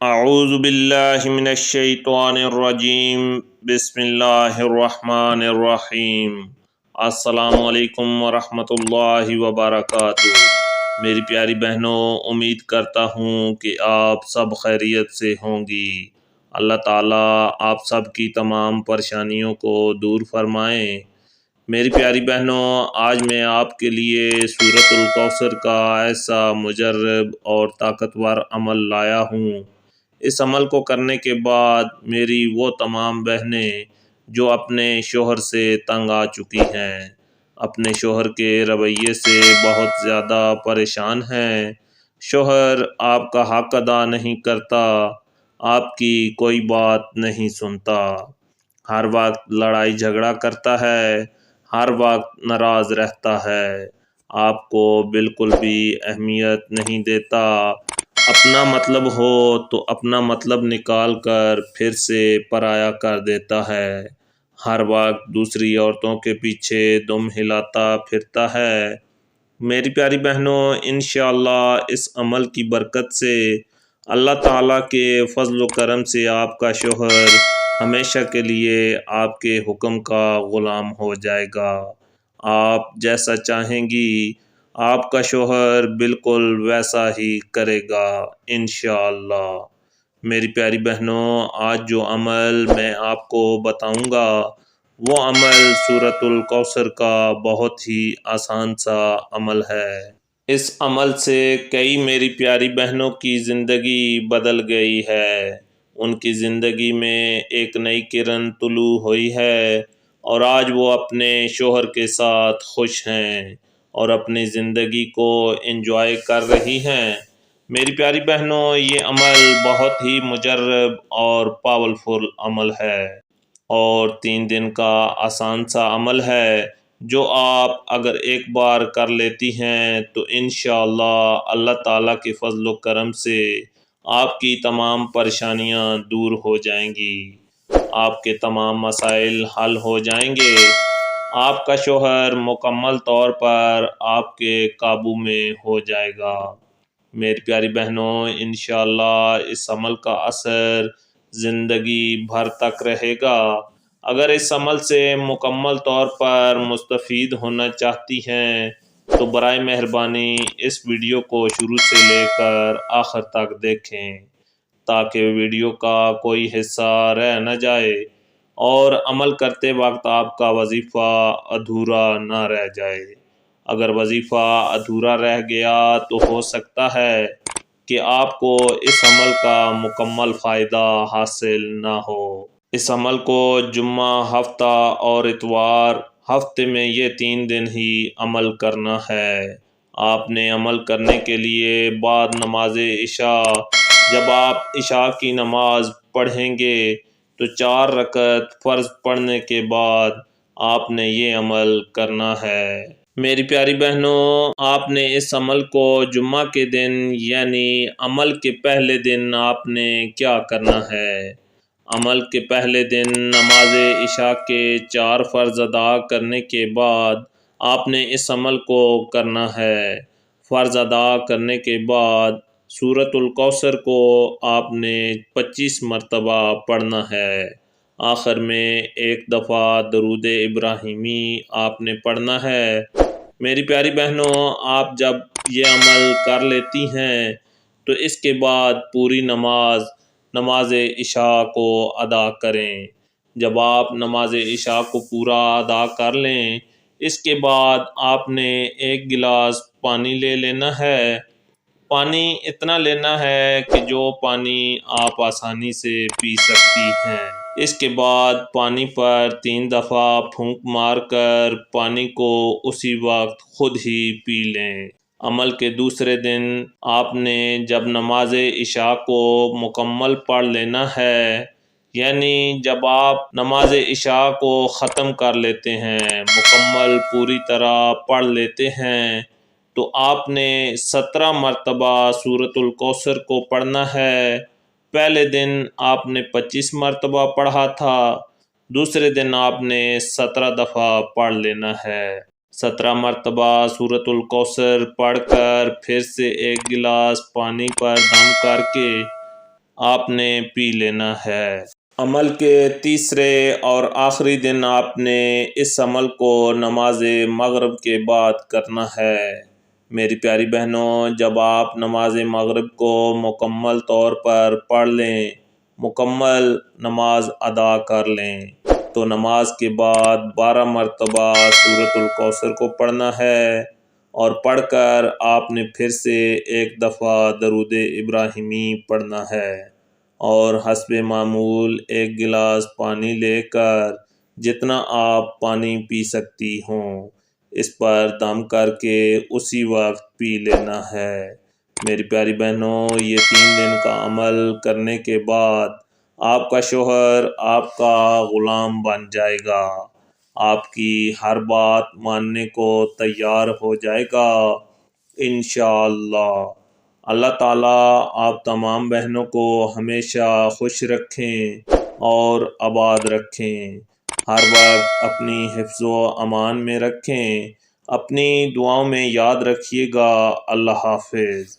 اعوذ باللہ من الشیطان الرجیم بسم اللہ الرحمن الرحیم۔ السلام علیکم ورحمۃ اللہ وبرکاتہ۔ میری پیاری بہنوں، امید کرتا ہوں کہ آپ سب خیریت سے ہوں گی۔ اللہ تعالیٰ آپ سب کی تمام پریشانیوں کو دور فرمائیں۔ میری پیاری بہنوں، آج میں آپ کے لیے سورۃ الکوثر کا ایسا مجرب اور طاقتور عمل لایا ہوں۔ اس عمل کو کرنے کے بعد میری وہ تمام بہنیں جو اپنے شوہر سے تنگ آ چکی ہیں، اپنے شوہر کے رویے سے بہت زیادہ پریشان ہیں، شوہر آپ کا حق ادا نہیں کرتا، آپ کی کوئی بات نہیں سنتا، ہر وقت لڑائی جھگڑا کرتا ہے، ہر وقت ناراض رہتا ہے، آپ کو بالکل بھی اہمیت نہیں دیتا، اپنا مطلب ہو تو اپنا مطلب نکال کر پھر سے پرایا کر دیتا ہے، ہر وقت دوسری عورتوں کے پیچھے دم ہلاتا پھرتا ہے۔ میری پیاری بہنوں، انشاءاللہ اس عمل کی برکت سے اللہ تعالیٰ کے فضل و کرم سے آپ کا شوہر ہمیشہ کے لیے آپ کے حکم کا غلام ہو جائے گا۔ آپ جیسا چاہیں گی آپ کا شوہر بالکل ویسا ہی کرے گا انشاءاللہ۔ میری پیاری بہنوں، آج جو عمل میں آپ کو بتاؤں گا وہ عمل سورۃ الکوثر کا بہت ہی آسان سا عمل ہے۔ اس عمل سے کئی میری پیاری بہنوں کی زندگی بدل گئی ہے، ان کی زندگی میں ایک نئی کرن طلوع ہوئی ہے اور آج وہ اپنے شوہر کے ساتھ خوش ہیں اور اپنی زندگی کو انجوائے کر رہی ہیں۔ میری پیاری بہنوں، یہ عمل بہت ہی مجرب اور پاورفل عمل ہے اور 3 دن کا آسان سا عمل ہے جو آپ اگر ایک بار کر لیتی ہیں تو انشاءاللہ اللہ تعالیٰ کے فضل و کرم سے آپ کی تمام پریشانیاں دور ہو جائیں گی، آپ کے تمام مسائل حل ہو جائیں گے، آپ کا شوہر مکمل طور پر آپ کے قابو میں ہو جائے گا۔ میری پیاری بہنوں، انشاءاللہ اس عمل کا اثر زندگی بھر تک رہے گا۔ اگر اس عمل سے مکمل طور پر مستفید ہونا چاہتی ہیں تو برائے مہربانی اس ویڈیو کو شروع سے لے کر آخر تک دیکھیں تاکہ ویڈیو کا کوئی حصہ رہ نہ جائے اور عمل کرتے وقت آپ کا وظیفہ ادھورا نہ رہ جائے۔ اگر وظیفہ ادھورا رہ گیا تو ہو سکتا ہے کہ آپ کو اس عمل کا مکمل فائدہ حاصل نہ ہو۔ اس عمل کو جمعہ، ہفتہ اور اتوار، ہفتے میں یہ 3 دن ہی عمل کرنا ہے۔ آپ نے عمل کرنے کے لیے بعد نماز عشاء، جب آپ عشاء کی نماز پڑھیں گے تو 4 رکعت فرض پڑھنے کے بعد آپ نے یہ عمل کرنا ہے۔ میری پیاری بہنوں، آپ نے اس عمل کو جمعہ کے دن یعنی عمل کے پہلے دن آپ نے کیا کرنا ہے؟ عمل کے پہلے دن نماز عشاء کے 4 فرض ادا کرنے کے بعد آپ نے اس عمل کو کرنا ہے۔ فرض ادا کرنے کے بعد سورۃ الکوثر کو آپ نے 25 مرتبہ پڑھنا ہے۔ آخر میں ایک دفعہ درود ابراہیمی آپ نے پڑھنا ہے۔ میری پیاری بہنوں، آپ جب یہ عمل کر لیتی ہیں تو اس کے بعد پوری نماز عشاء کو ادا کریں۔ جب آپ نماز عشاء کو پورا ادا کر لیں، اس کے بعد آپ نے 1 گلاس پانی لے لینا ہے۔ پانی اتنا لینا ہے کہ جو پانی آپ آسانی سے پی سکتی ہیں۔ اس کے بعد پانی پر 3 دفعہ پھونک مار کر پانی کو اسی وقت خود ہی پی لیں۔ عمل کے دوسرے دن آپ نے جب نماز عشاء کو مکمل پڑھ لینا ہے، یعنی جب آپ نماز عشاء کو ختم کر لیتے ہیں، مکمل پوری طرح پڑھ لیتے ہیں، تو آپ نے 17 مرتبہ سورۃ الکوثر کو پڑھنا ہے۔ پہلے دن آپ نے 25 مرتبہ پڑھا تھا، دوسرے دن آپ نے 17 دفعہ پڑھ لینا ہے۔ 17 مرتبہ سورۃ الکوثر پڑھ کر پھر سے 1 گلاس پانی پر دم کر کے آپ نے پی لینا ہے۔ عمل کے تیسرے اور آخری دن آپ نے اس عمل کو نماز مغرب کے بعد کرنا ہے۔ میری پیاری بہنوں، جب آپ نماز مغرب کو مکمل طور پر پڑھ لیں، مکمل نماز ادا کر لیں، تو نماز کے بعد 12 مرتبہ سورۃ الکوثر کو پڑھنا ہے، اور پڑھ کر آپ نے پھر سے ایک دفعہ درود ابراہیمی پڑھنا ہے، اور حسب معمول ایک گلاس پانی لے کر جتنا آپ پانی پی سکتی ہوں اس پر دم کر کے اسی وقت پی لینا ہے۔ میری پیاری بہنوں، یہ 3 دن کا عمل کرنے کے بعد آپ کا شوہر آپ کا غلام بن جائے گا، آپ کی ہر بات ماننے کو تیار ہو جائے گا انشاءاللہ۔ اللہ تعالیٰ آپ تمام بہنوں کو ہمیشہ خوش رکھیں اور آباد رکھیں، ہر وقت اپنی حفظ و امان میں رکھیں۔ اپنی دعاؤں میں یاد رکھیے گا۔ اللہ حافظ۔